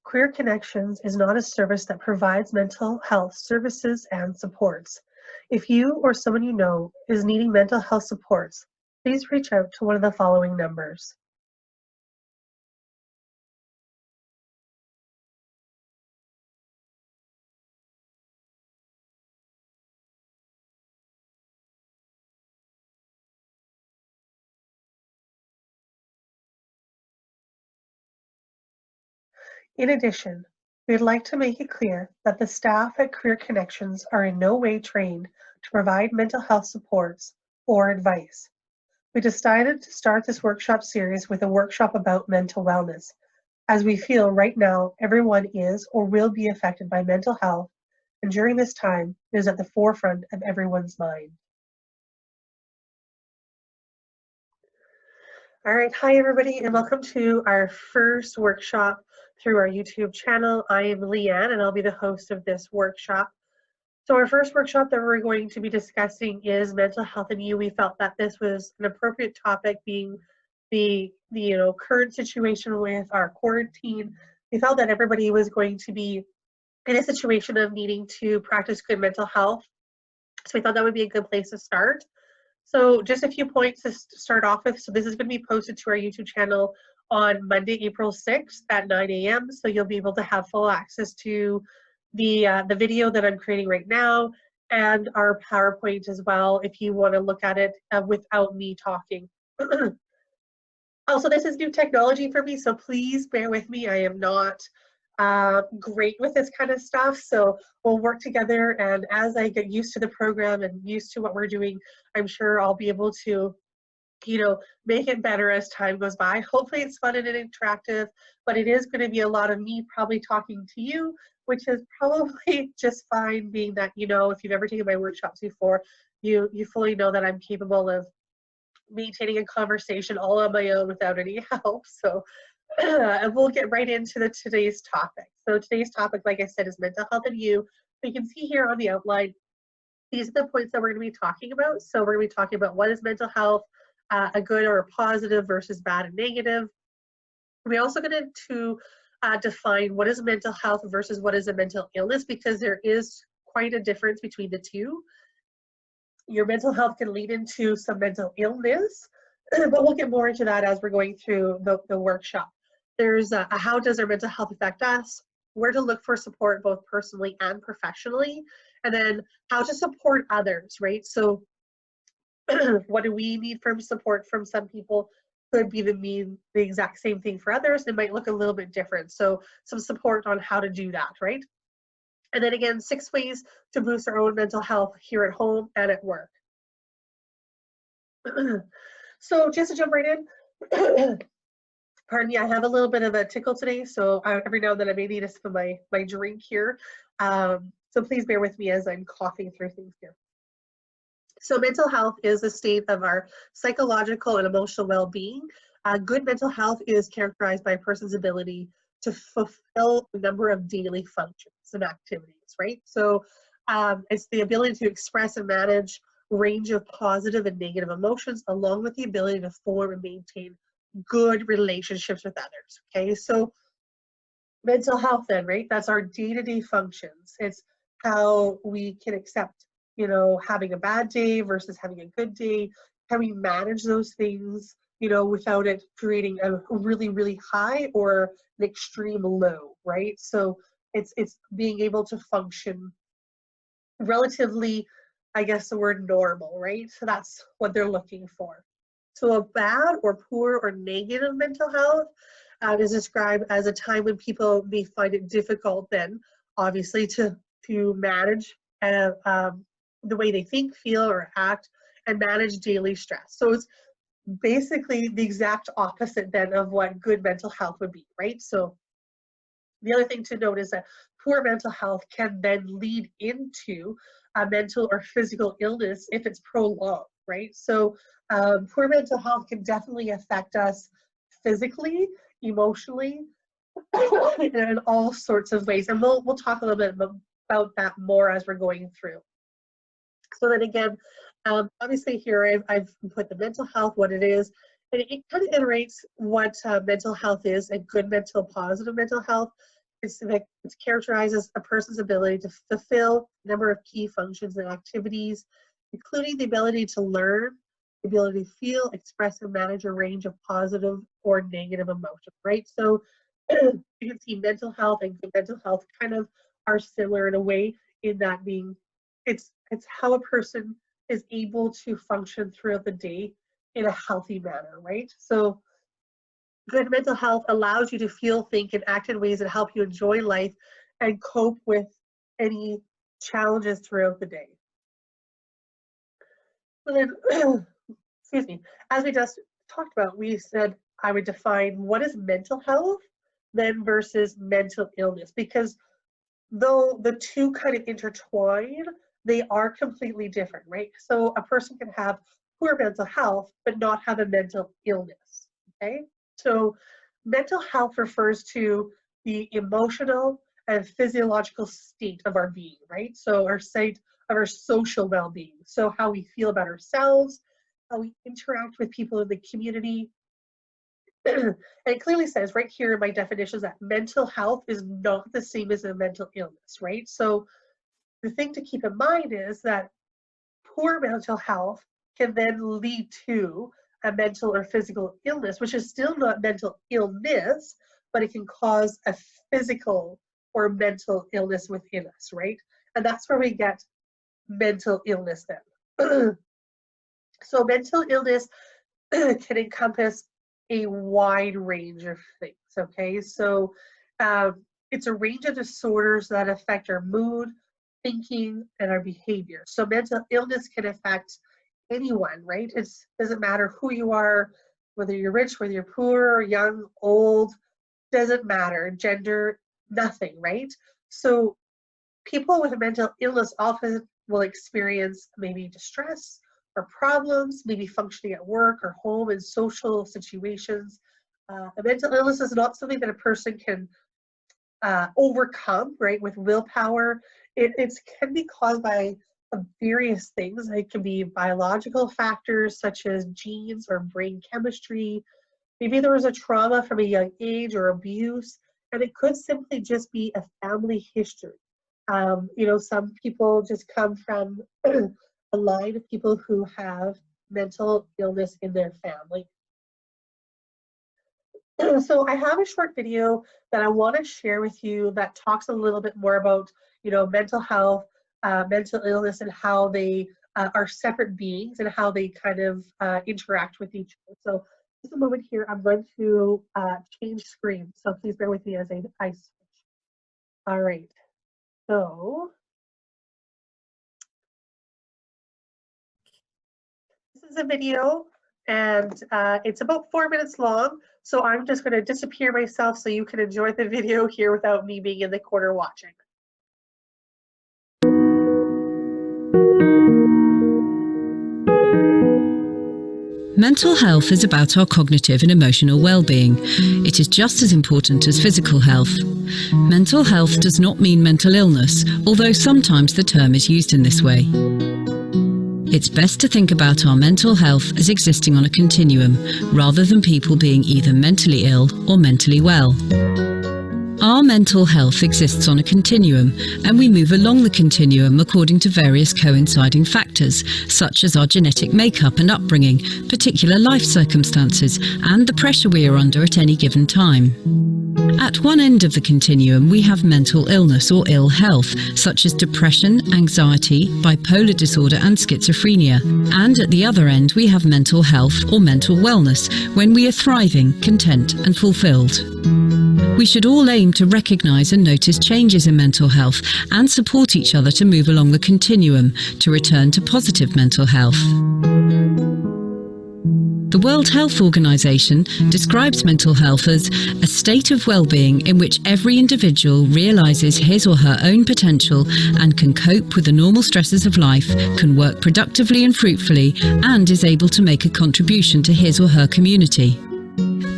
Queer Connections is not a service that provides mental health services and supports. If you or someone you know is needing mental health supports, please reach out to one of the following numbers. In addition, we'd like to make it clear that the staff at Queer Connections are in no way trained to provide mental health supports or advice. We decided to start this workshop series with a workshop about mental wellness, as we feel right now everyone is or will be affected by mental health, and during this time it is at the forefront of everyone's mind. All right, hi everybody, and welcome to our first workshop through our YouTube channel. I am Leanne, and I'll be the host of this workshop. So our first workshop that we're going to be discussing is mental health and you. We felt that this was an appropriate topic, being the current situation with our quarantine. We felt that everybody was going to be in a situation of needing to practice good mental health. So we thought that would be a good place to start. So just a few points to start off with. So this is going to be posted to our YouTube channel on Monday, April 6th at 9 a.m. So you'll be able to have full access to the video that I'm creating right now and our PowerPoint as well if you want to look at it without me talking. Also, this is new technology for me, so please bear with me. I am not great with this kind of stuff, so we'll work together, and as I get used to the program and used to what we're doing, I'm sure I'll be able to make it better as time goes by. Hopefully it's fun and interactive, but it is going to be a lot of me probably talking to you, which is probably just fine, being that, if you've ever taken my workshops before, you fully know that I'm capable of maintaining a conversation all on my own without any help. So and we'll get right into today's topic. So today's topic, like I said, is mental health and you. So you can see here on the outline, these are the points that we're going to be talking about. So we're going to be talking about what is mental health, a good or a positive versus bad and negative. We're also going to define what is mental health versus what is a mental illness, because there is quite a difference between the two. Your mental health can lead into some mental illness, but we'll get more into that as we're going through the workshop. There's how does our mental health affect us, where to look for support both personally and professionally, and then how to support others, right? So what do we need from support from some people could be the exact same thing for others. It might look a little bit different. So some support on how to do that, right? And then again, 6 ways to boost our own mental health here at home and at work. So just to jump right in, pardon me, I have a little bit of a tickle today, so every now and then I may need a sip of my drink here. So please bear with me as I'm coughing through things here. So mental health is a state of our psychological and emotional well-being. Good mental health is characterized by a person's ability to fulfill a number of daily functions and activities, right? So it's the ability to express and manage a range of positive and negative emotions, along with the ability to form and maintain good relationships with others, okay? So mental health then, right? That's our day-to-day functions. It's how we can accept, having a bad day versus having a good day. How we manage those things, without it creating a really, really high or an extreme low, right? So it's being able to function relatively, I guess the word normal, right? So that's what they're looking for. So a bad or poor or negative mental health is described as a time when people may find it difficult then, obviously, to manage the way they think, feel, or act, and manage daily stress. So it's basically the exact opposite then of what good mental health would be, right? So the other thing to note is that poor mental health can then lead into a mental or physical illness if it's prolonged, right? So poor mental health can definitely affect us physically, emotionally, in all sorts of ways. And we'll talk a little bit about that more as we're going through. So then again, obviously here I've put the mental health, what it is, and it kind of iterates what mental health is, a good mental, positive mental health. It characterizes a person's ability to fulfill a number of key functions and activities, including the ability to learn, the ability to feel, express, and manage a range of positive or negative emotions, right? So you can see mental health and good mental health kind of are similar in a way, in that being it's how a person is able to function throughout the day in a healthy manner, right? So good mental health allows you to feel, think, and act in ways that help you enjoy life and cope with any challenges throughout the day. So then, excuse me, as we just talked about, we said I would define what is mental health then versus mental illness, because though the two kind of intertwine, they are completely different, right? So a person can have poor mental health but not have a mental illness, okay? So mental health refers to the emotional and physiological state of our being, right? So our state of our social well-being. So how we feel about ourselves, how we interact with people in the community. And it clearly says right here in my definitions that mental health is not the same as a mental illness, right? So the thing to keep in mind is that poor mental health can then lead to a mental or physical illness, which is still not mental illness, but it can cause a physical or mental illness within us, right? And that's where we get mental illness then. So mental illness can encompass a wide range of things, okay? So it's a range of disorders that affect our mood, thinking, and our behavior. So mental illness can affect anyone, right? It doesn't matter who you are, whether you're rich, whether you're poor, young, old, doesn't matter, gender, nothing, right? So people with a mental illness often will experience maybe distress or problems, maybe functioning at work or home and social situations. A mental illness is not something that a person can overcome, right, with willpower. It can be caused by various things. It can be biological factors such as genes or brain chemistry. Maybe there was a trauma from a young age or abuse, and it could simply just be a family history. You know, some people just come from a line of people who have mental illness in their family. So I have a short video that I want to share with you that talks a little bit more about, you know, mental health, mental illness, and how they are separate beings and how they kind of interact with each other. So just a moment here, I'm going to change screen. So please bear with me as I switch. All right, so this is a video, and it's about 4 minutes long. So I'm just going to disappear myself so you can enjoy the video here without me being in the corner watching. Mental health is about our cognitive and emotional well-being. It is just as important as physical health. Mental health does not mean mental illness, although sometimes the term is used in this way. It's best to think about our mental health as existing on a continuum, rather than people being either mentally ill or mentally well. Our mental health exists on a continuum, and we move along the continuum according to various coinciding factors, such as our genetic makeup and upbringing, particular life circumstances, and the pressure we are under at any given time. At one end of the continuum, we have mental illness or ill health, such as depression, anxiety, bipolar disorder, and schizophrenia. And at the other end, we have mental health or mental wellness, when we are thriving, content, and fulfilled. We should all aim to recognize and notice changes in mental health and support each other to move along the continuum to return to positive mental health. The World Health Organization describes mental health as a state of well-being in which every individual realizes his or her own potential and can cope with the normal stresses of life, can work productively and fruitfully, and is able to make a contribution to his or her community.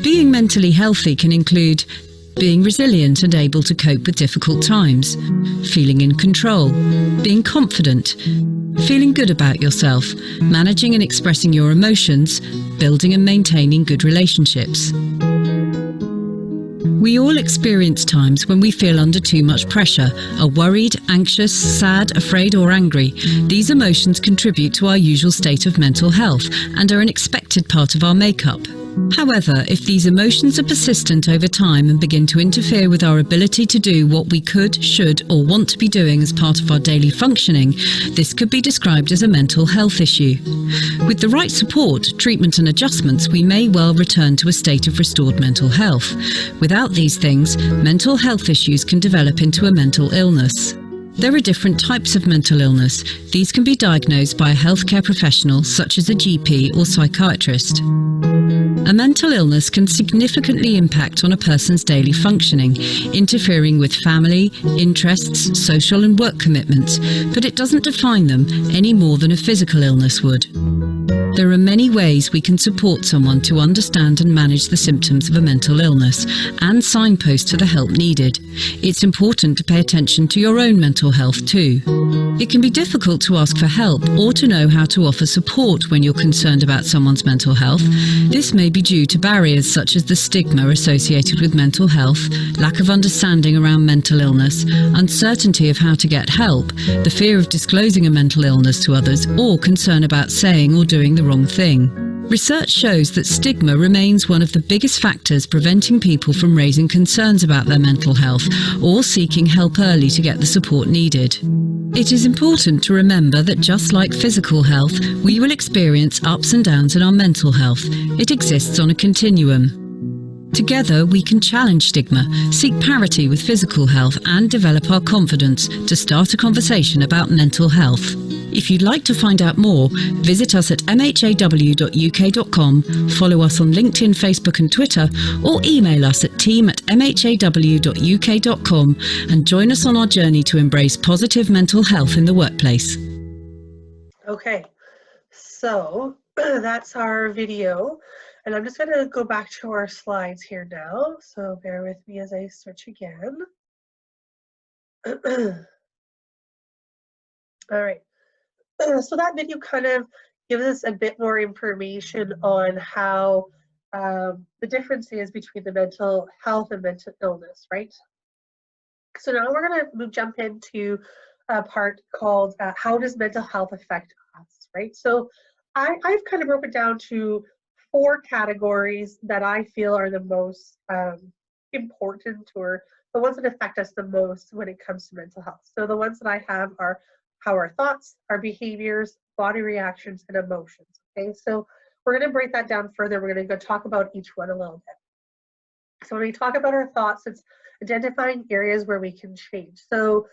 Being mentally healthy can include being resilient and able to cope with difficult times, feeling in control, being confident, feeling good about yourself, managing and expressing your emotions, building and maintaining good relationships. We all experience times when we feel under too much pressure, are worried, anxious, sad, afraid or angry. These emotions contribute to our usual state of mental health and are an expected part of our makeup. However, if these emotions are persistent over time and begin to interfere with our ability to do what we could, should or want to be doing as part of our daily functioning, this could be described as a mental health issue. With the right support, treatment and adjustments, we may well return to a state of restored mental health. Without these things, mental health issues can develop into a mental illness. There are different types of mental illness. These can be diagnosed by a healthcare professional such as a GP or psychiatrist. A mental illness can significantly impact on a person's daily functioning, interfering with family, interests, social and work commitments, but it doesn't define them any more than a physical illness would. There are many ways we can support someone to understand and manage the symptoms of a mental illness and signpost to the help needed. It's important to pay attention to your own mental health too. It can be difficult to ask for help or to know how to offer support when you're concerned about someone's mental health. This may be due to barriers such as the stigma associated with mental health, lack of understanding around mental illness, uncertainty of how to get help, the fear of disclosing a mental illness to others, or concern about saying or doing the wrong thing. Research shows that stigma remains one of the biggest factors preventing people from raising concerns about their mental health or seeking help early to get the support needed. It is important to remember that just like physical health, we will experience ups and downs in our mental health. It exists on a continuum. Together, we can challenge stigma, seek parity with physical health, and develop our confidence to start a conversation about mental health. If you'd like to find out more, visit us at mhaw.uk.com, follow us on LinkedIn, Facebook and Twitter, or email us at team@mhaw.uk.com and join us on our journey to embrace positive mental health in the workplace. Okay, so that's our video, and I'm just going to go back to our slides here now, so bear with me as I switch again. All right. So that video kind of gives us a bit more information on how the difference is between the mental health and mental illness, right? So now we're going to jump into a part called how does mental health affect us, right? So I've kind of broken it down to 4 categories that I feel are the most important, or the ones that affect us the most when it comes to mental health. So the ones that I have are how our thoughts, our behaviors, body reactions, and emotions. Okay, so we're going to break that down further. We're going to go talk about each one a little bit. So when we talk about our thoughts, it's identifying areas where we can change. So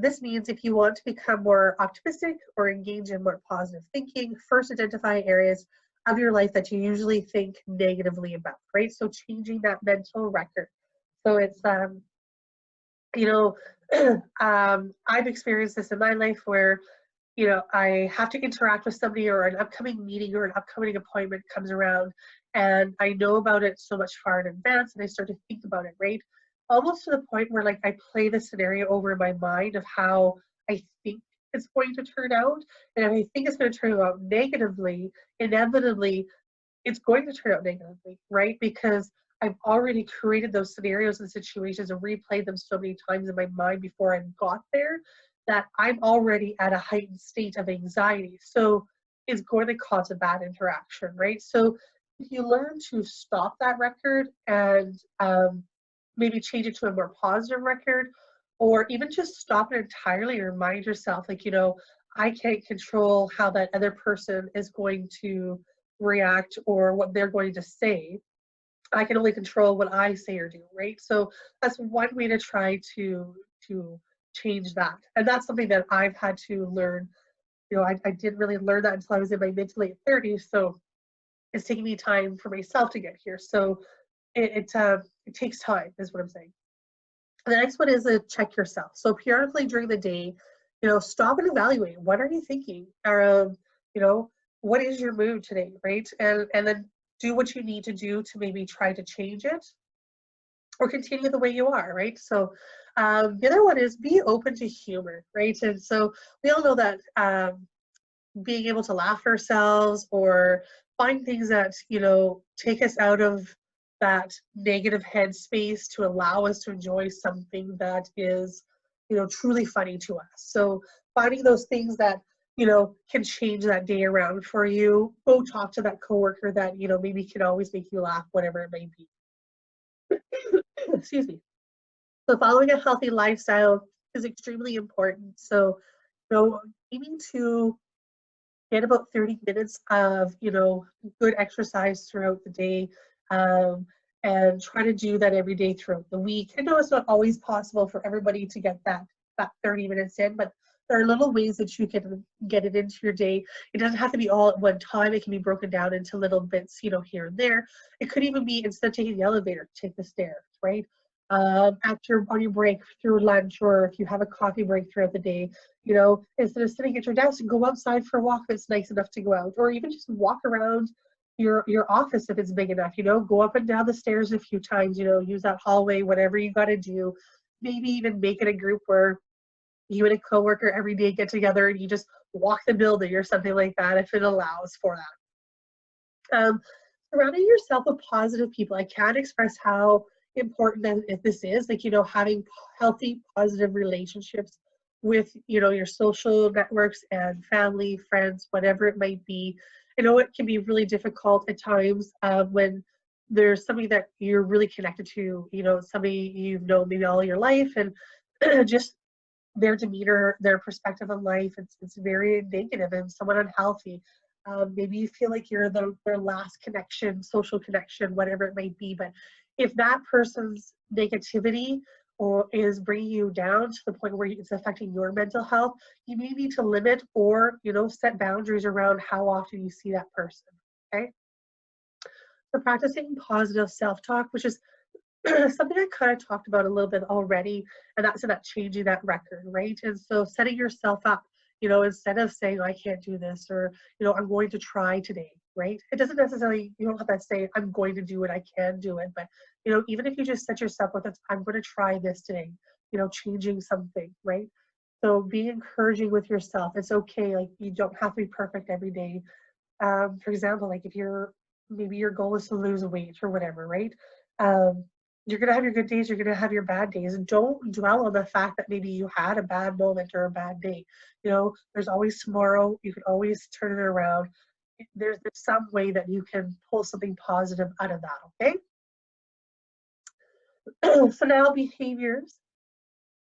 this means if you want to become more optimistic or engage in more positive thinking, first identify areas of your life that you usually think negatively about, right? So changing that mental record. So it's, I've experienced this in my life where, I have to interact with somebody, or an upcoming meeting or an upcoming appointment comes around, and I know about it so much far in advance, and I start to think about it, right? Almost to the point where, like, I play the scenario over in my mind of how I think it's going to turn out, and if I think it's going to turn out negatively, inevitably, it's going to turn out negatively, right? Because I've already created those scenarios and situations and replayed them so many times in my mind before I got there that I'm already at a heightened state of anxiety. So it's going to cause a bad interaction, right? So if you learn to stop that record and maybe change it to a more positive record, or even just stop it entirely and remind yourself, like, I can't control how that other person is going to react or what they're going to say. I can only control what I say or do, right? So that's one way to try to change that. And that's something that I've had to learn. I didn't really learn that until I was in my mid to late 30s. So it's taking me time for myself to get here. So it takes time, is what I'm saying. The next one is check yourself. So periodically during the day, stop and evaluate. What are you thinking? Or, what is your mood today, right? And then do what you need to do to maybe try to change it or continue the way you are, right? So the other one is be open to humor, right? And so we all know that being able to laugh at ourselves or find things that, take us out of that negative headspace to allow us to enjoy something that is, truly funny to us. So finding those things that, can change that day around for you. Go talk to that coworker that, maybe can always make you laugh, whatever it may be. Excuse me. So following a healthy lifestyle is extremely important. So, aiming to get about 30 minutes of, good exercise throughout the day, um, and try to do that every day throughout the week. I know it's not always possible for everybody to get that 30 minutes in, but there are little ways that you can get it into your day. It doesn't have to be all at one time. It can be broken down into little bits, here and there. It could even be, instead of taking the elevator, take the stairs, right? After on your break through lunch, or if you have a coffee break throughout the day, instead of sitting at your desk, go outside for a walk if it's nice enough to go out, or even just walk around your office if it's big enough, go up and down the stairs a few times, use that hallway, whatever you got to do. Maybe even make it a group where you and a coworker every day get together and you just walk the building or something like that if it allows for that. Surrounding yourself with positive people. I can't express how important that this is, like, having healthy, positive relationships with, your social networks and family, friends, whatever it might be. I know it can be really difficult at times when there's somebody that you're really connected to, somebody you've known maybe all your life, and just their demeanor, their perspective on life, it's very negative and somewhat unhealthy. Maybe you feel like you're their last connection, social connection, whatever it might be. But if that person's negativity or is bringing you down to the point where it's affecting your mental health, you may need to limit or, set boundaries around how often you see that person. Okay. So practicing positive self-talk, which is something I kind of talked about a little bit already, and that's about changing that record, right? And so setting yourself up, instead of saying, I can't do this, or, I'm going to try today, right? It doesn't necessarily, you don't have to say, I'm going to do it, I can do it. But, even if you just set yourself with it, I'm going to try this today, changing something, right? So be encouraging with yourself. It's okay. Like, you don't have to be perfect every day. For example, like if maybe your goal is to lose weight or whatever, right? Um, you're going to have your good days, you're going to have your bad days. And don't dwell on the fact that maybe you had a bad moment or a bad day. There's always tomorrow. You can always turn it around. There's some way that you can pull something positive out of that, okay? So now behaviors.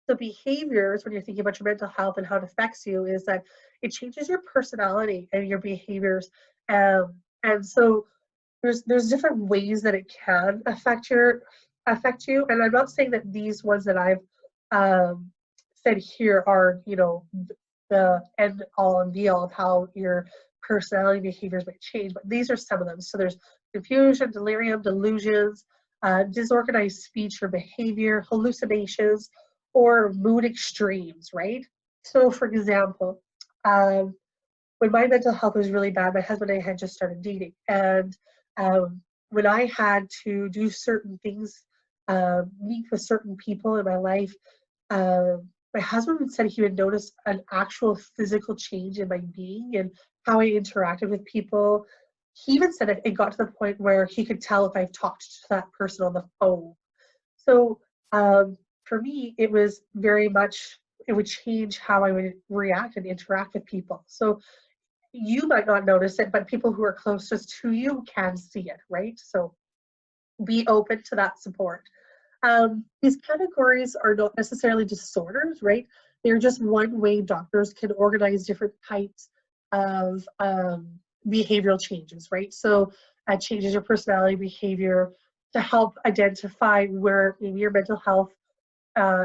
So behaviors, when you're thinking about your mental health and how it affects you, is that it changes your personality and your behaviors. And so there's different ways that it can affect you. And I'm not saying that these ones that I've said here are, the end all and be all of how your personality behaviors might change, but these are some of them. So there's confusion, delirium, delusions, disorganized speech or behavior, hallucinations, or mood extremes, right? So for example, when my mental health was really bad, my husband and I had just started dating, and when I had to do certain things, meet with certain people in my life, my husband said he would notice an actual physical change in my being and how I interacted with people. He even said it got to the point where he could tell if I've talked to that person on the phone. So for me, it was very much, it would change how I would react and interact with people. So you might not notice it, but people who are closest to you can see it, right? So be open to that support. These categories are not necessarily disorders, right? They're just one way doctors can organize different types of behavioral changes, right? So changes your personality behavior to help identify where maybe your mental health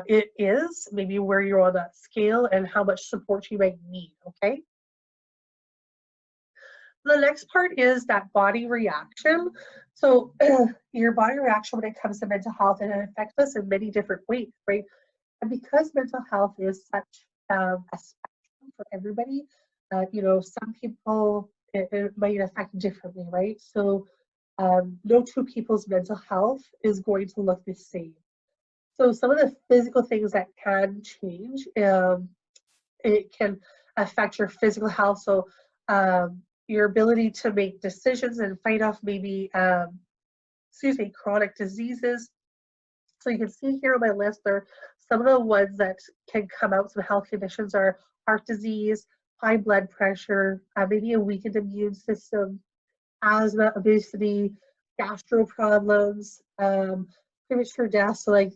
it is, maybe where you're on that scale and how much support you might need, okay? The next part is that body reaction. So your body reaction when it comes to mental health, and it affects us in many different ways, right? And because mental health is such a spectrum for everybody, some people it might affect differently, right? So no two people's mental health is going to look the same. So some of the physical things that can change, it can affect your physical health. So your ability to make decisions and fight off maybe chronic diseases. So you can see here on my list there, some of the ones that can come out, some health conditions are heart disease, high blood pressure, maybe a weakened immune system, asthma, obesity, gastro problems, premature death. So like,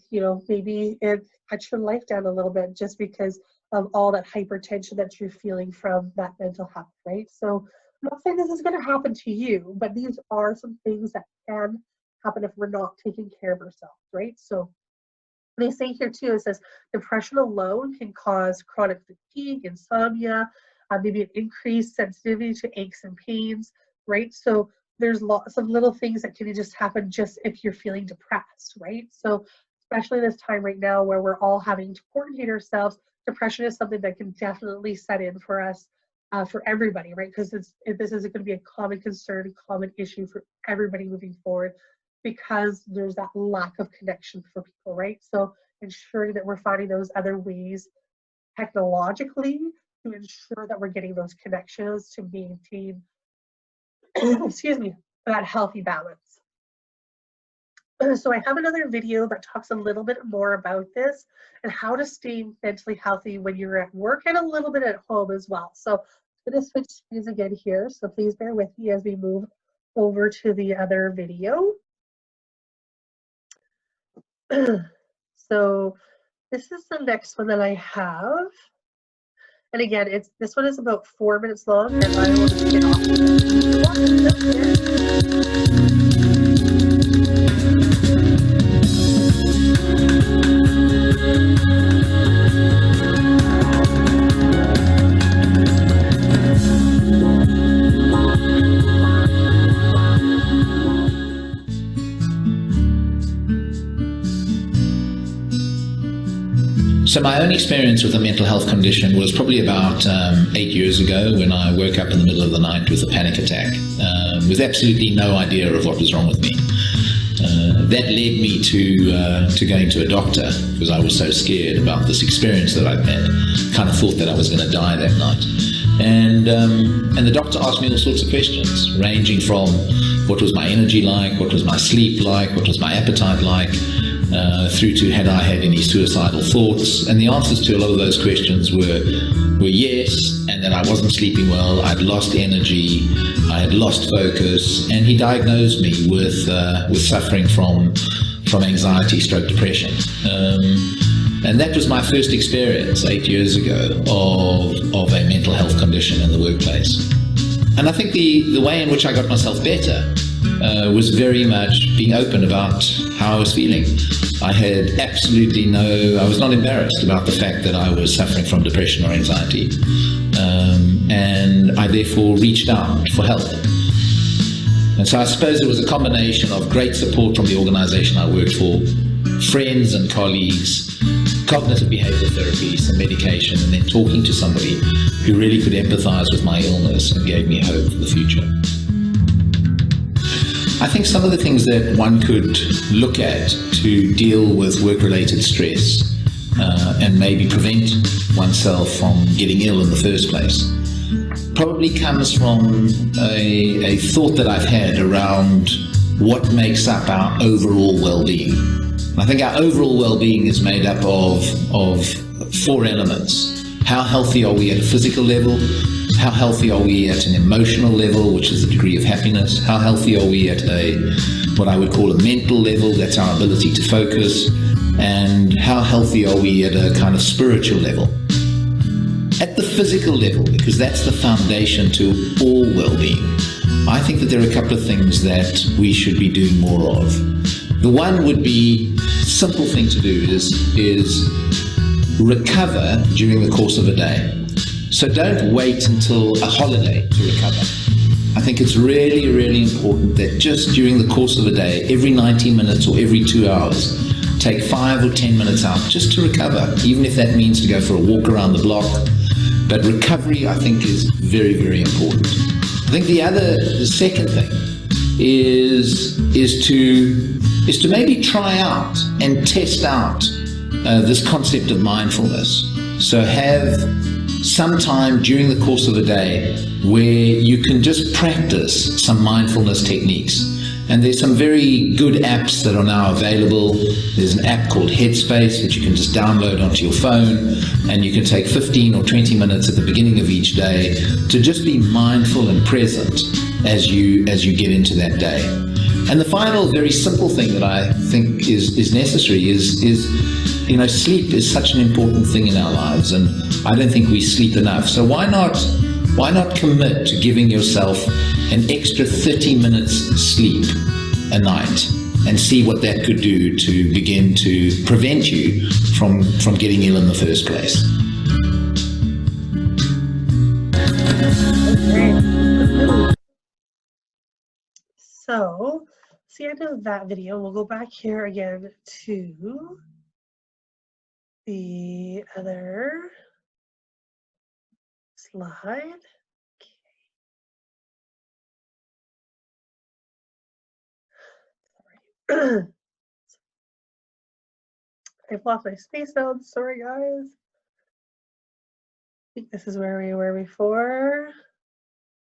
maybe it cuts your life down a little bit just because of all that hypertension that you're feeling from that mental health, right? So I'm not saying this is going to happen to you, but these are some things that can happen if we're not taking care of ourselves, right? So they say here too, it says depression alone can cause chronic fatigue, insomnia, maybe an increased sensitivity to aches and pains, right? So there's lots of little things that can just happen just if you're feeling depressed, right? So especially this time right now where we're all having to quarantine ourselves, depression is something that can definitely set in for us, for everybody, right? Because this is going to be a common concern, common issue for everybody moving forward, because there's that lack of connection for people, right? So ensuring that we're finding those other ways technologically to ensure that we're getting those connections to maintain, excuse me, that healthy balance. So I have another video that talks a little bit more about this and how to stay mentally healthy when you're at work and a little bit at home as well. So I'm going to switch screens again here. So please bear with me as we move over to the other video. So this is the next one that I have. And again, this one is about 4 minutes long, and I will just get off So my own experience with a mental health condition was probably about 8 years ago, when I woke up in the middle of the night with a panic attack, with absolutely no idea of what was wrong with me. That led me to going to a doctor, because I was so scared about this experience that I'd had. Kind of thought that I was going to die that night. And the doctor asked me all sorts of questions, ranging from what was my energy like, what was my sleep like, what was my appetite like, through to had I had any suicidal thoughts. And the answers to a lot of those questions were yes, and that I wasn't sleeping well, I'd lost energy, I had lost focus, and he diagnosed me with suffering from anxiety stroke depression. And that was my first experience 8 years ago of a mental health condition in the workplace. And I think the way in which I got myself better was very much being open about how I was feeling. I was not embarrassed about the fact that I was suffering from depression or anxiety. And I therefore reached out for help. And so I suppose it was a combination of great support from the organization I worked for, friends and colleagues, cognitive behavioral therapy, some medication, and then talking to somebody who really could empathize with my illness and gave me hope for the future. I think some of the things that one could look at to deal with work-related stress and maybe prevent oneself from getting ill in the first place probably comes from a thought that I've had around what makes up our overall well-being. I think our overall well-being is made up of 4 elements. How healthy are we at a physical level? How healthy are we at an emotional level, which is the degree of happiness? How healthy are we at what I would call a mental level? That's our ability to focus. And how healthy are we at a kind of spiritual level? At the physical level, because that's the foundation to all well-being, I think that there are a couple of things that we should be doing more of. The one would be, simple thing to do is recover during the course of a day. So don't wait until a holiday to recover. I think it's really, really important that just during the course of a day, every 90 minutes or every 2 hours, take 5 or 10 minutes out just to recover, even if that means to go for a walk around the block. But recovery, I think, is very, very important. I think the second thing is to maybe try out and test out this concept of mindfulness. So have some time during the course of the day where you can just practice some mindfulness techniques. And there's some very good apps that are now available. There's an app called Headspace, which you can just download onto your phone, and you can take 15 or 20 minutes at the beginning of each day to just be mindful and present as you get into that day. And the final very simple thing that I think is necessary is sleep is such an important thing in our lives, and I don't think we sleep enough. So why not commit to giving yourself an extra 30 minutes sleep a night and see what that could do to begin to prevent you from getting ill in the first place. So, that's the end of that video. We'll go back here again to the other slide. Okay. I've lost my space notes. Sorry, guys. I think this is where we were before.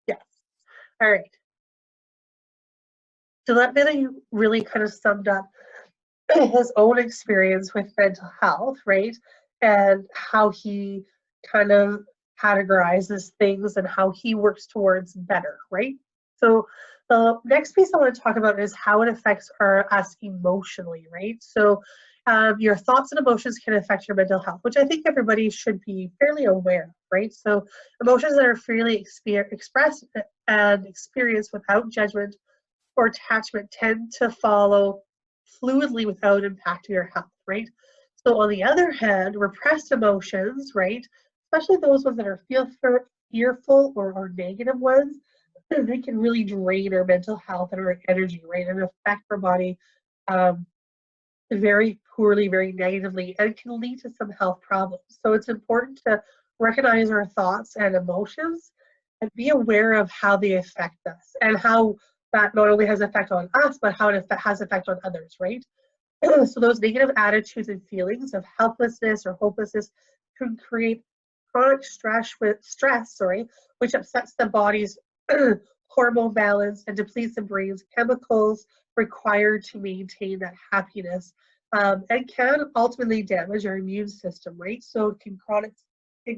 Yes. All right. So that video really kind of summed up his own experience with mental health, right? And how he kind of categorizes things and how he works towards better, right? So the next piece I want to talk about is how it affects us emotionally, right? So your thoughts and emotions can affect your mental health, which I think everybody should be fairly aware of, right? So emotions that are freely expressed and experienced without judgment or attachment tend to follow fluidly without impacting your health, right? So on the other hand, repressed emotions, right, especially those ones that are fearful or negative ones, they can really drain our mental health and our energy, right, and affect our body very poorly, very negatively, and can lead to some health problems. So it's important to recognize our thoughts and emotions and be aware of how they affect us and how that not only has effect on us, but how it has effect on others, right? So those negative attitudes and feelings of helplessness or hopelessness can create chronic stress, which upsets the body's hormone balance and depletes the brain's chemicals required to maintain that happiness, and can ultimately damage our immune system, right? So it can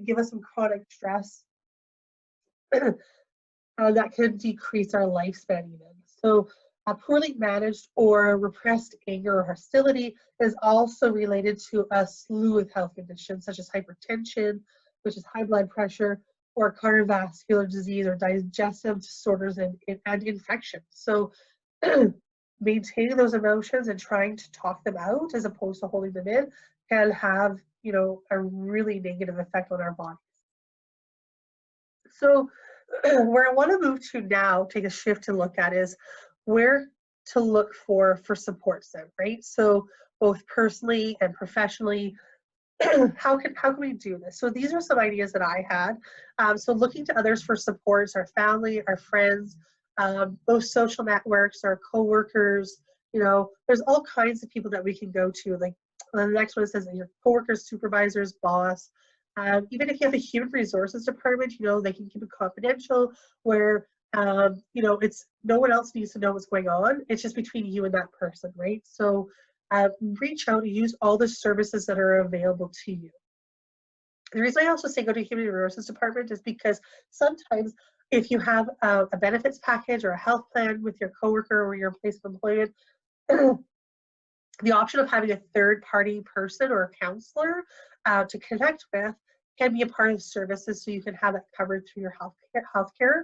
give us some chronic stress that could decrease our lifespan even. So poorly managed or repressed anger or hostility is also related to a slew of health conditions such as hypertension, which is high blood pressure, or cardiovascular disease or digestive disorders and infections. So maintaining those emotions and trying to talk them out as opposed to holding them in can have, a really negative effect on our bodies. So where I want to move to now, take a shift to look at, is where to look for supports then, right? So both personally and professionally, how can we do this? So these are some ideas that I had. So looking to others for supports, our family, our friends, those social networks, our coworkers, there's all kinds of people that we can go to. Like the next one says your coworkers, supervisors, boss. Even if you have a human resources department, they can keep it confidential where, it's no one else needs to know what's going on. It's just between you and that person, right? So reach out and use all the services that are available to you. The reason I also say go to human resources department is because sometimes if you have a benefits package or a health plan with your coworker or your place of employment, the option of having a third-party person or a counselor to connect with can be a part of services, so you can have it covered through your healthcare.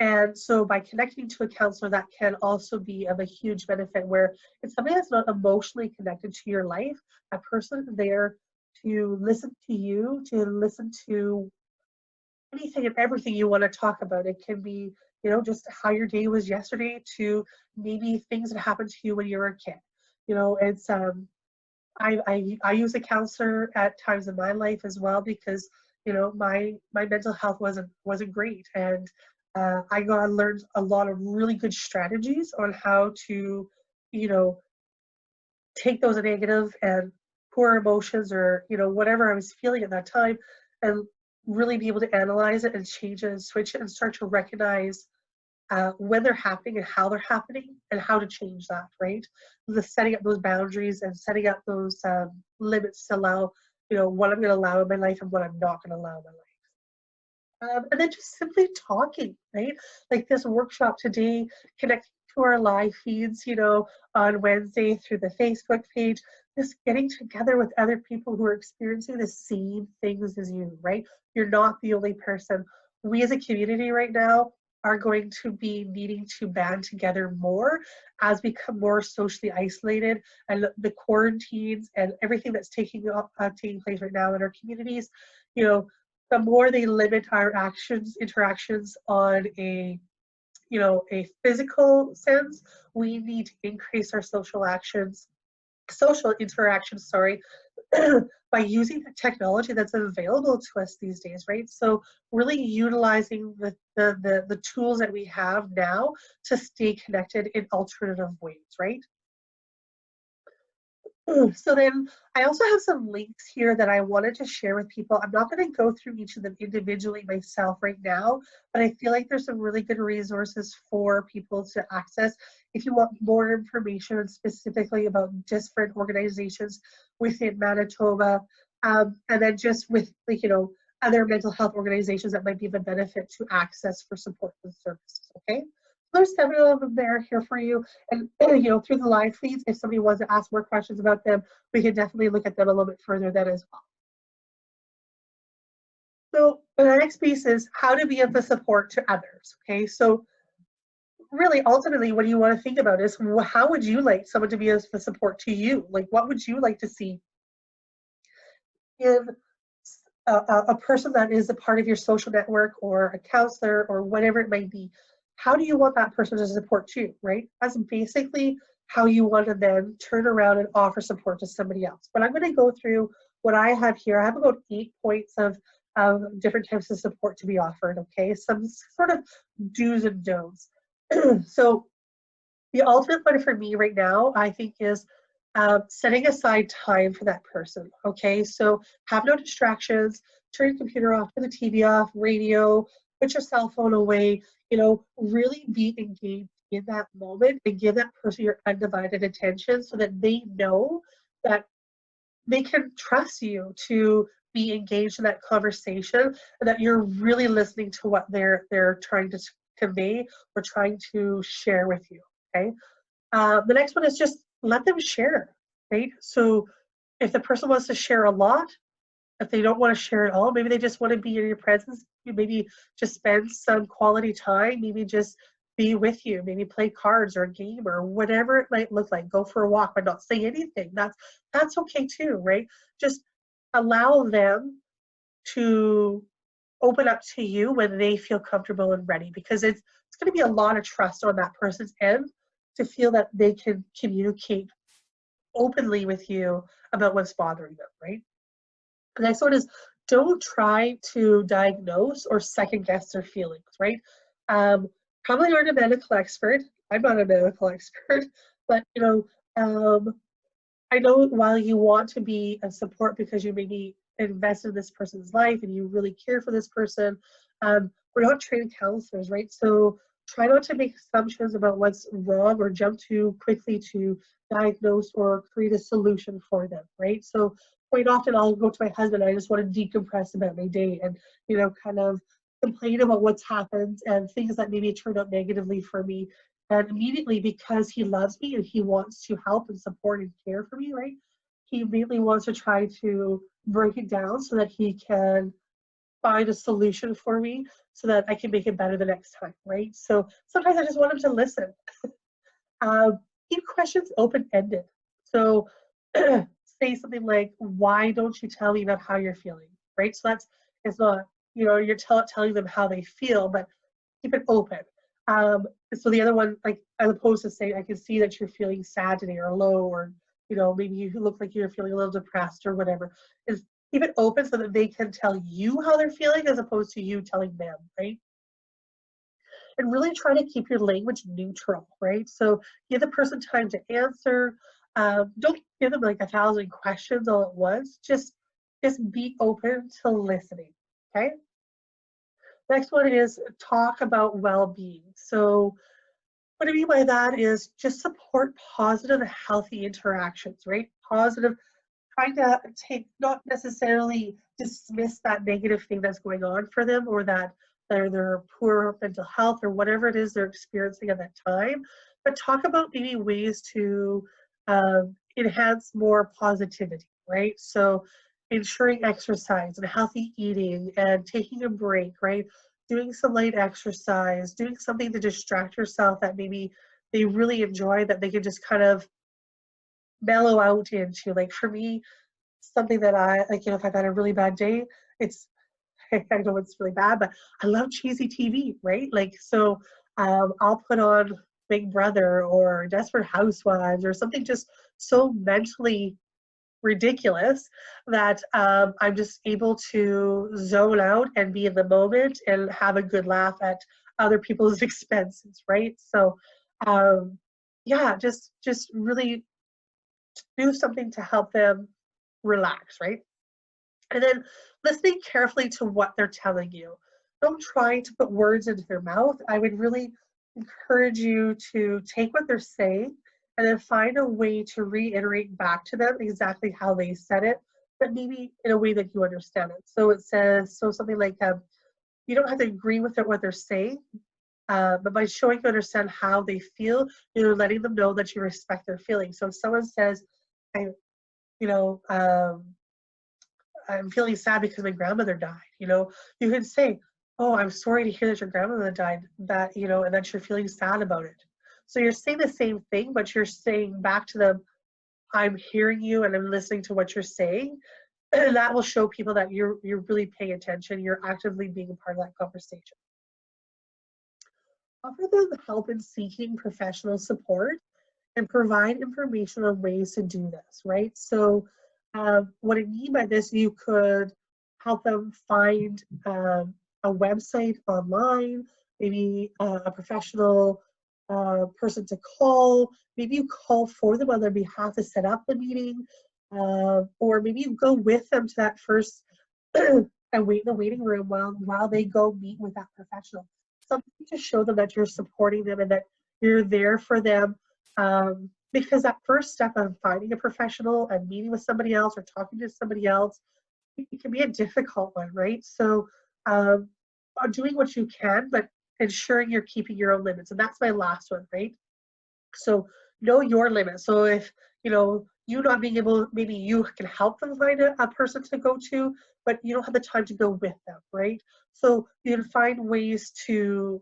And so by connecting to a counselor, that can also be of a huge benefit, where it's somebody that's not emotionally connected to your life, a person there to listen to you, to listen to anything and everything you want to talk about. It can be, just how your day was yesterday, to maybe things that happened to you when you were a kid. It's I use a counselor at times in my life as well, because my mental health wasn't great, and I learned a lot of really good strategies on how to take those negative and poor emotions, or whatever I was feeling at that time, and really be able to analyze it and change it and switch it and start to recognize when they're happening and how they're happening and how to change that, right? The setting up those boundaries and setting up those limits to allow, what I'm going to allow in my life and what I'm not going to allow in my life. And then just simply talking, right? Like this workshop today, connecting to our live feeds, on Wednesday through the Facebook page, just getting together with other people who are experiencing the same things as you, right? You're not the only person. We as a community right now are going to be needing to band together more as we become more socially isolated, and the quarantines and everything that's taking place right now in our communities, the more they limit our interactions on a physical sense, we need to increase our social interactions, by using the technology that's available to us these days, right? So really utilizing the tools that we have now to stay connected in alternative ways, right? So then I also have some links here that I wanted to share with people. I'm not going to go through each of them individually myself right now, but I feel like there's some really good resources for people to access if you want more information specifically about different organizations within Manitoba, and then just with other mental health organizations that might be of a benefit to access for support and services, okay? There's 7 of them there here for you, and through the live feeds, if somebody wants to ask more questions about them, we can definitely look at them a little bit further then as well. So the next piece is how to be of a support to others. Okay, so really ultimately what you want to think about is how would you like someone to be of a support to you? Like what would you like to see in a person that is a part of your social network or a counselor or whatever it might be? How do you want that person to support you, right? That's basically how you want to then turn around and offer support to somebody else. But I'm going to go through what I have here. I have about 8 points of different types of support to be offered, okay? Some sort of do's and don'ts. So the ultimate one for me right now, I think, is setting aside time for that person, okay? So have no distractions, turn your computer off, turn the TV off, radio, put your cell phone away, really be engaged in that moment and give that person your undivided attention so that they know that they can trust you to be engaged in that conversation and that you're really listening to what they're trying to convey or trying to share with you, okay? The next one is just let them share, right? So if the person wants to share a lot, if they don't want to share at all, maybe they just want to be in your presence, maybe just spend some quality time, maybe just be with you, maybe play cards or a game or whatever it might look like. Go for a walk but not say anything. That's okay too, right? Just allow them to open up to you when they feel comfortable and ready, because it's going to be a lot of trust on that person's end to feel that they can communicate openly with you about what's bothering them, right? The next one is don't try to diagnose or second guess their feelings, right? Probably aren't a medical expert. I'm not a medical expert, but I know while you want to be a support because you maybe invest in this person's life and you really care for this person, we're not trained counselors, right? So try not to make assumptions about what's wrong or jump too quickly to diagnose or create a solution for them, right? So quite often I'll go to my husband, I just want to decompress about my day and, kind of complain about what's happened and things that maybe turned out negatively for me. And immediately, because he loves me and he wants to help and support and care for me, right? He immediately wants to try to break it down so that he can find a solution for me so that I can make it better the next time, right? So sometimes I just want him to listen. Keep questions open-ended. So say something like, why don't you tell me about how you're feeling, right? So it's not, you're telling them how they feel, but keep it open. So the other one, like as opposed to saying, I can see that you're feeling sad today or low, or maybe you look like you're feeling a little depressed or whatever, is keep it open so that they can tell you how they're feeling as opposed to you telling them, right? And really try to keep your language neutral, right? So give the person time to answer. Don't give them like 1,000 questions all at once. Just be open to listening, okay? Next one is talk about well-being. So what I mean by that is just support positive, healthy interactions, right? Positive, trying to take, not necessarily dismiss that negative thing that's going on for them, or that their poor mental health or whatever it is they're experiencing at that time, but talk about maybe ways to enhance more positivity, right? So ensuring exercise and healthy eating and taking a break, right? Doing some light exercise, doing something to distract yourself that maybe they really enjoy, that they can just kind of mellow out into. Like for me, something that I like, if I've had a really bad day, it's, I know it's really bad, but I love cheesy TV, right? Like, so I'll put on Big Brother or Desperate Housewives or something just so mentally ridiculous that I'm just able to zone out and be in the moment and have a good laugh at other people's expenses, right? So yeah, just really do something to help them relax, right? And then listening carefully to what they're telling you. Don't try to put words into their mouth. I would really encourage you to take what they're saying and then find a way to reiterate back to them exactly how they said it, but maybe in a way that you understand it. So it says, so something like, you don't have to agree with what they're saying, but by showing you understand how they feel, you're letting them know that you respect their feelings. So if someone says, I'm feeling sad because my grandmother died, you can say, oh, I'm sorry to hear that your grandmother died, that, and that you're feeling sad about it. So you're saying the same thing, but you're saying back to them, I'm hearing you and I'm listening to what you're saying. And that will show people that you're really paying attention, you're actively being a part of that conversation. Offer them help in seeking professional support and provide information on ways to do this, right? So what I mean by this, you could help them find a website online, maybe a professional person to call. Maybe you call for them on their behalf to set up the meeting, or maybe you go with them to that first and wait in the waiting room while they go meet with that professional. Something to show them that you're supporting them and that you're there for them, because that first step of finding a professional and meeting with somebody else or talking to somebody else, it can be a difficult one, right? So doing what you can, but ensuring you're keeping your own limits. And that's my last one, right? So know your limits. So if, you not being able, maybe you can help them find a person to go to, but you don't have the time to go with them, right? So you can find ways to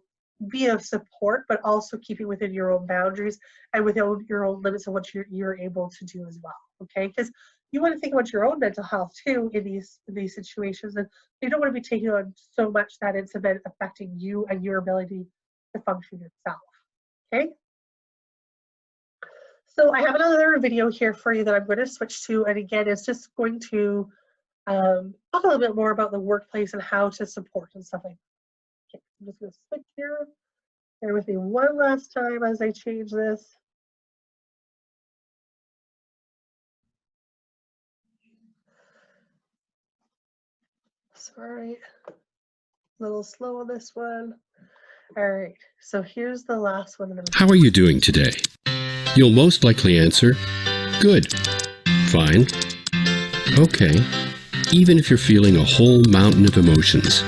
be of support, but also keeping within your own boundaries and within your own limits of what you're able to do as well, okay? Because you want to think about your own mental health too in these situations, and you don't want to be taking on so much that it's then affecting you and your ability to function yourself, okay? So I have another video here for you that I'm going to switch to, and again, it's just going to talk a little bit more about the workplace and how to support and stuff like that. Okay, I'm just going to switch here. Bear with me one last time as I change this. Sorry, a little slow on this one. All right, so here's the last one. How are you doing today? You'll most likely answer, good, fine, okay, even if you're feeling a whole mountain of emotions.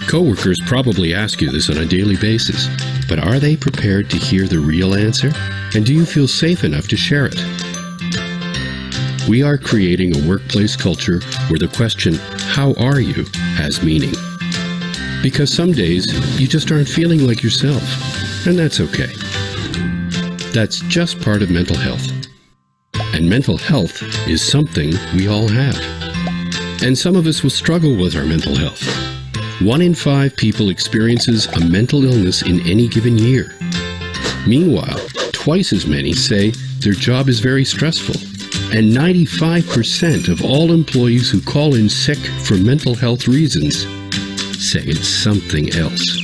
Coworkers probably ask you this on a daily basis, but are they prepared to hear the real answer? And do you feel safe enough to share it? We are creating a workplace culture where the question, how are you, has meaning. Because some days, you just aren't feeling like yourself, and that's okay. That's just part of mental health. And mental health is something we all have. And some of us will struggle with our mental health. 1 in 5 people experiences a mental illness in any given year. Meanwhile, twice as many say their job is very stressful. And 95% of all employees who call in sick for mental health reasons say it's something else.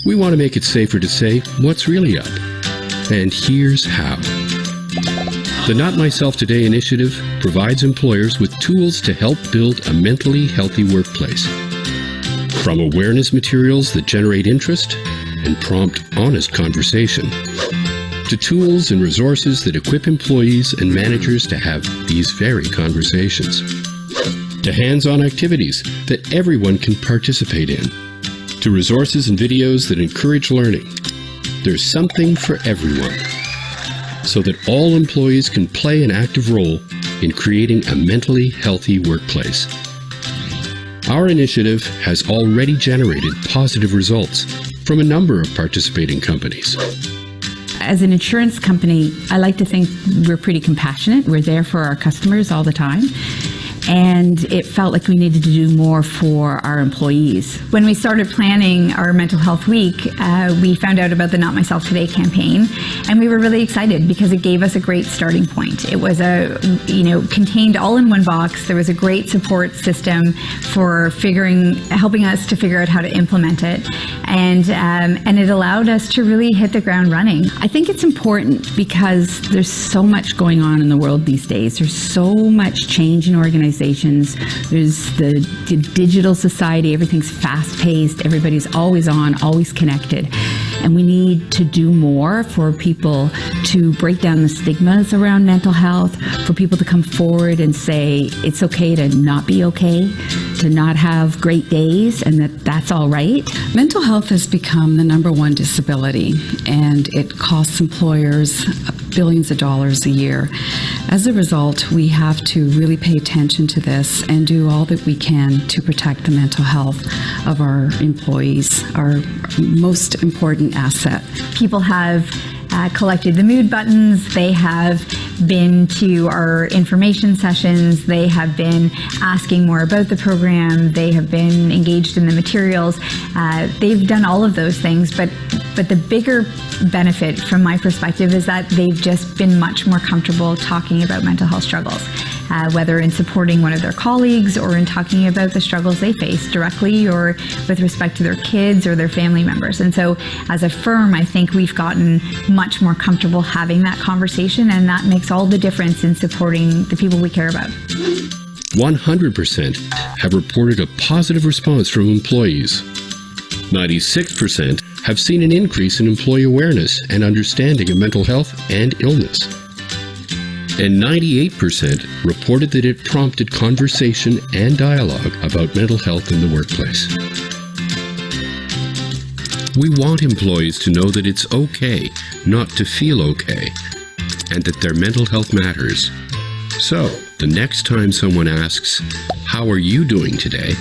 We want to make it safer to say what's really up. And here's how. The Not Myself Today initiative provides employers with tools to help build a mentally healthy workplace. From awareness materials that generate interest and prompt honest conversation, to tools and resources that equip employees and managers to have these very conversations, to hands-on activities that everyone can participate in, to resources and videos that encourage learning. There's something for everyone, so that all employees can play an active role in creating a mentally healthy workplace. Our initiative has already generated positive results from a number of participating companies. As an insurance company, I like to think we're pretty compassionate. We're there for our customers all the time. And it felt like we needed to do more for our employees. When we started planning our Mental Health Week, we found out about the Not Myself Today campaign, and we were really excited because it gave us a great starting point. It was contained all in one box. There was a great support system for helping us to figure out how to implement it, and it allowed us to really hit the ground running. I think it's important because there's so much going on in the world these days. There's so much change in organizations. There's the digital society. Everything's fast-paced. Everybody's always on, always connected. And we need to do more for people to break down the stigmas around mental health, for people to come forward and say it's okay to not be okay, to not have great days, and that's all right. Mental health has become the #1 disability, and it costs employers billions of dollars a year. As a result, we have to really pay attention to this and do all that we can to protect the mental health of our employees, our most important asset. People have collected the mood buttons. They have been to our information sessions. They have been asking more about the program. They have been engaged in the materials. They've done all of those things, but the bigger benefit from my perspective is that they've just been much more comfortable talking about mental health struggles, whether in supporting one of their colleagues or in talking about the struggles they face directly or with respect to their kids or their family members. And so as a firm, I think we've gotten much more comfortable having that conversation, and that makes all the difference in supporting the people we care about. 100% have reported a positive response from employees. 96% have seen an increase in employee awareness and understanding of mental health and illness. And 98% reported that it prompted conversation and dialogue about mental health in the workplace. We want employees to know that it's okay not to feel okay, and that their mental health matters. So, the next time someone asks, "How are you doing today?"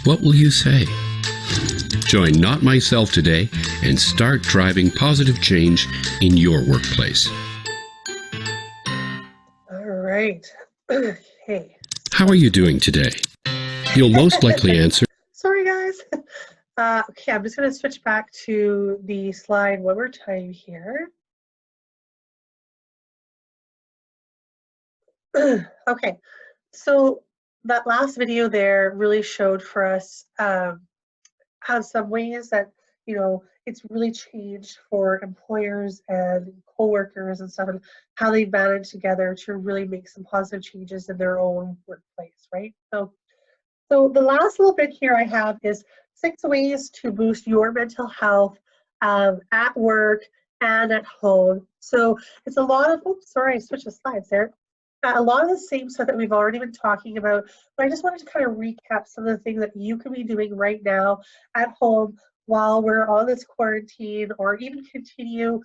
what will you say? Join Not Myself Today and start driving positive change in your workplace. All right. Okay. How are you doing today? You'll most likely answer, Sorry, guys. Okay, I'm just going to switch back to the slide one more time here. Okay, so that last video there really showed for us how some ways that, it's really changed for employers and coworkers and stuff, and how they banded together to really make some positive changes in their own workplace, right? So the last little bit here I have is 6 ways to boost your mental health at work and at home. So it's a lot of, oops, sorry, I switched the slides there. A lot of the same stuff that we've already been talking about, but I just wanted to kind of recap some of the things that you can be doing right now at home while we're on this quarantine, or even continue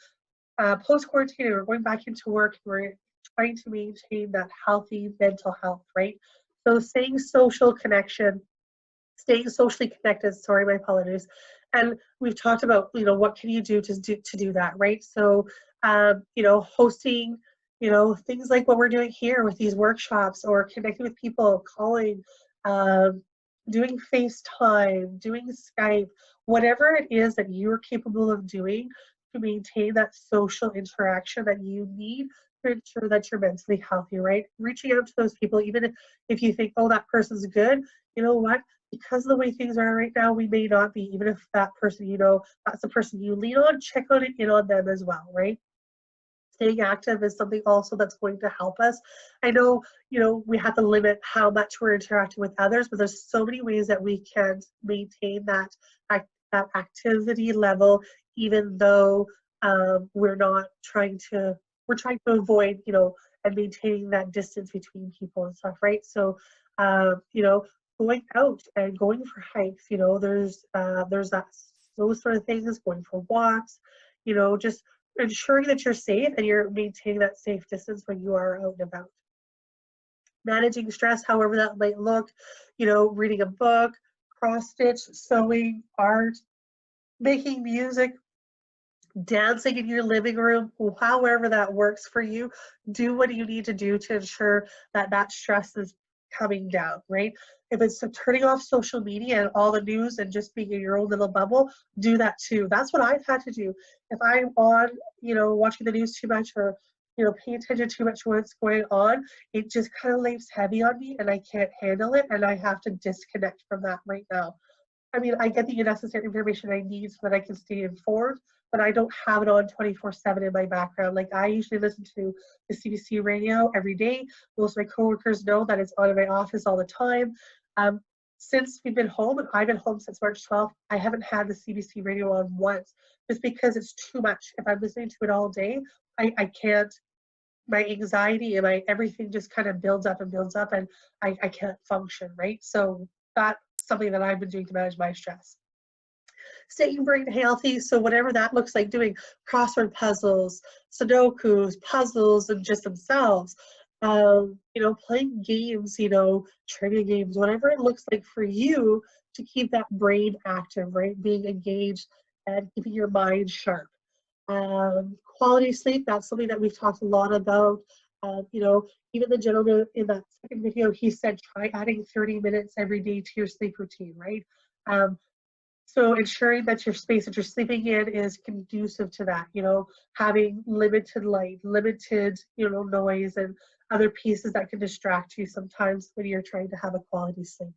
post-quarantine and we're going back into work and we're trying to maintain that healthy mental health, right? So staying social connection, staying socially connected, sorry, my apologies. And we've talked about, what can you do to do that, right? So, hosting, things like what we're doing here with these workshops, or connecting with people, calling, doing FaceTime, doing Skype, whatever it is that you're capable of doing to maintain that social interaction that you need to ensure that you're mentally healthy, right? Reaching out to those people, even if you think, oh, that person's good, you know what? Because of the way things are right now, we may not be, even if that person, that's the person you lean on, check on it in on them as well, right? Staying active is something also that's going to help us. I know, we have to limit how much we're interacting with others, but there's so many ways that we can maintain that activity level, even though we're trying to avoid, and maintaining that distance between people and stuff, right? So, going out and going for hikes, there's those sort of things, going for walks, just ensuring that you're safe and you're maintaining that safe distance when you are out and about. Managing stress, however that might look, reading a book, cross stitch, sewing, art, making music, dancing in your living room, however that works for you. Do what you need to do to ensure that that stress is coming down, right? If it's turning off social media and all the news and just being in your own little bubble, do that too. That's what I've had to do. If I'm on, watching the news too much, or paying attention too much to what's going on, it just kind of lays heavy on me and I can't handle it, and I have to disconnect from that right now. I mean, I get the necessary information I need so that I can stay informed, but I don't have it on 24/7 in my background. Like, I usually listen to the CBC radio every day. Most of my coworkers know that it's on in my office all the time. Since we've been home, and I've been home since March 12th, I haven't had the CBC radio on once, just because it's too much. If I'm listening to it all day, I can't. My anxiety and my everything just kind of builds up, and I can't function, right? So that's something that I've been doing to manage my stress. Staying brain healthy, so whatever that looks like, doing crossword puzzles, Sudokus, puzzles, and just themselves, playing games, trivia games, whatever it looks like for you to keep that brain active, right? Being engaged and keeping your mind sharp. Quality sleep, that's something that we've talked a lot about. Even the gentleman in that second video, he said try adding 30 minutes every day to your sleep routine, right? So ensuring that your space that you're sleeping in is conducive to that, having limited light, limited, noise, and other pieces that can distract you sometimes when you're trying to have a quality sleep.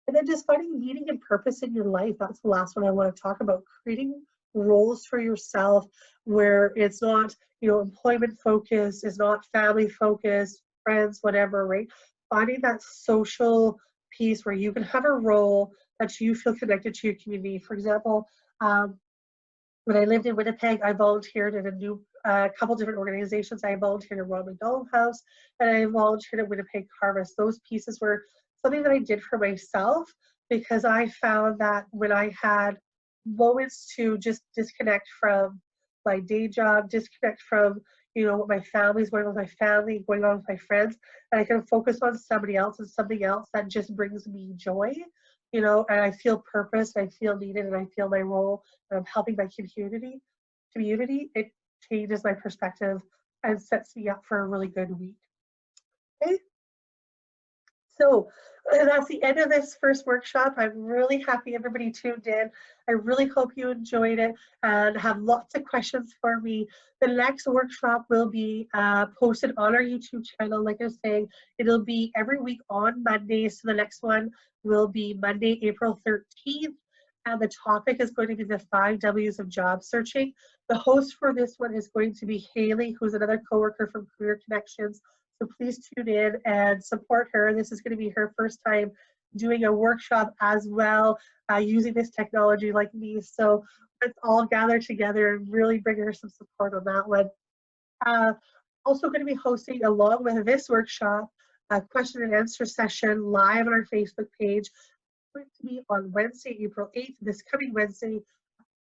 And then just finding meaning and purpose in your life. That's the last one I want to talk about. Creating roles for yourself where it's not, employment focused, it's not family focused, friends, whatever, right? Finding that social piece where you can have a role that you feel connected to your community. For example, when I lived in Winnipeg, I volunteered in a couple different organizations. I volunteered at Ronald McDonald House, and I volunteered at Winnipeg Harvest. Those pieces were something that I did for myself, because I found that when I had moments to just disconnect from my day job, disconnect from what my family's going on with my family, going on with my friends, and I can focus on somebody else and something else that just brings me joy, and I feel purpose, and I feel needed, and I feel my role, and I'm helping my community, it changes my perspective and sets me up for a really good week. Okay. So that's the end of this first workshop. I'm really happy everybody tuned in. I really hope you enjoyed it and have lots of questions for me. The next workshop will be posted on our YouTube channel. Like I was saying, it'll be every week on Mondays. So the next one will be Monday, April 13th. And the topic is going to be the 5 W's of job searching. The host for this one is going to be Haley, who's another coworker from Career Connections. So please tune in and support her. This is going to be her first time doing a workshop as well, using this technology like me. So let's all gather together and really bring her some support on that one. Also going to be hosting, along with this workshop, a question and answer session live on our Facebook page. It's going to be on Wednesday, April 8th, this coming Wednesday,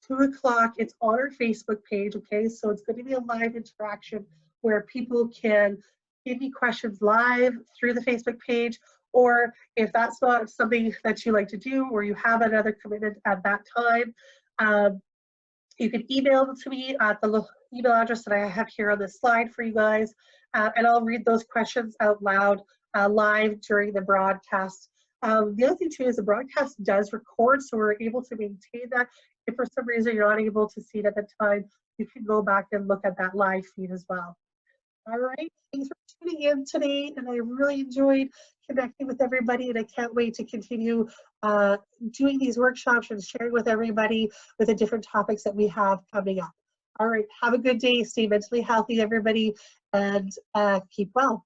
2 o'clock. It's on our Facebook page, okay? So it's going to be a live interaction where people can give me questions live through the Facebook page, or if that's not something that you like to do, or you have another commitment at that time, you can email them to me at the email address that I have here on this slide for you guys, and I'll read those questions out loud live during the broadcast. The other thing too is the broadcast does record, so we're able to maintain that. If for some reason you're not able to see it at the time, you can go back and look at that live feed as well. All right, thanks for tuning in today, and I really enjoyed connecting with everybody, and I can't wait to continue doing these workshops and sharing with everybody with the different topics that we have coming up. All right. Have a good day. Stay mentally healthy, everybody, and keep well.